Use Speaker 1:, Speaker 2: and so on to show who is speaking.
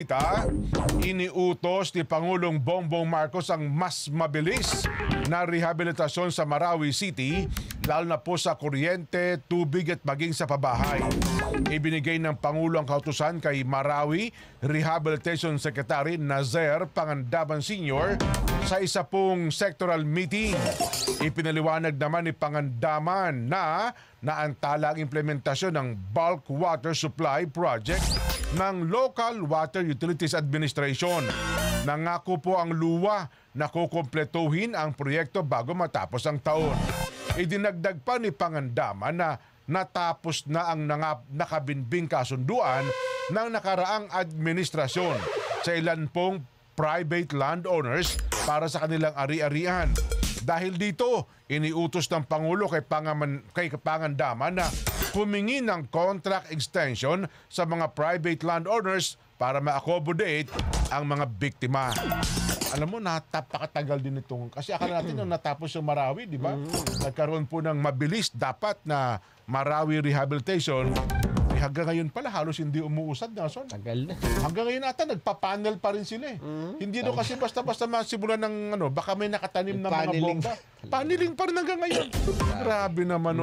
Speaker 1: balita, iniutos ni Pangulong Bongbong Marcos ang mas mabilis na rehabilitasyon sa Marawi City, lalo na po sa kuryente, tubig at maging sa pabahay. Ibinigay ng Pangulo ang kautusan kay Marawi Rehabilitation Secretary Nazer Pangandaman Sr. sa isa pong sectoral meeting. Ipinaliwanag naman ni Pangandaman na naantala ang implementasyon ng bulk water supply project ng Local Water Utilities Administration. Nangako po ang luwa na kukumpletuhin ang proyekto bago matapos ang taon. Idinagdag pa ni Pangandaman na natapos na ang nakabinbing kasunduan ng nakaraang administrasyon sa ilan pong private landowners para sa kanilang ari-arian. Dahil dito, iniutos ng Pangulo kay Pangandaman na humingi ng contract extension sa mga private landowners para ma-accommodate ang mga biktima. Alam mo, napakatagal din itong... Kasi akala natin nung natapos yung Marawi, di ba? Nagkaroon po ng mabilis dapat na Marawi rehabilitation. Hanggang ngayon pala, halos hindi umuusad na. So,
Speaker 2: tagal na.
Speaker 1: Hanggang ngayon ata, nagpa-panel pa rin sila eh. Hindi doon kasi basta-basta masimulan ng baka may nakatanim ng mga bomba. Paneling pa rin hanggang ngayon. Grabe naman,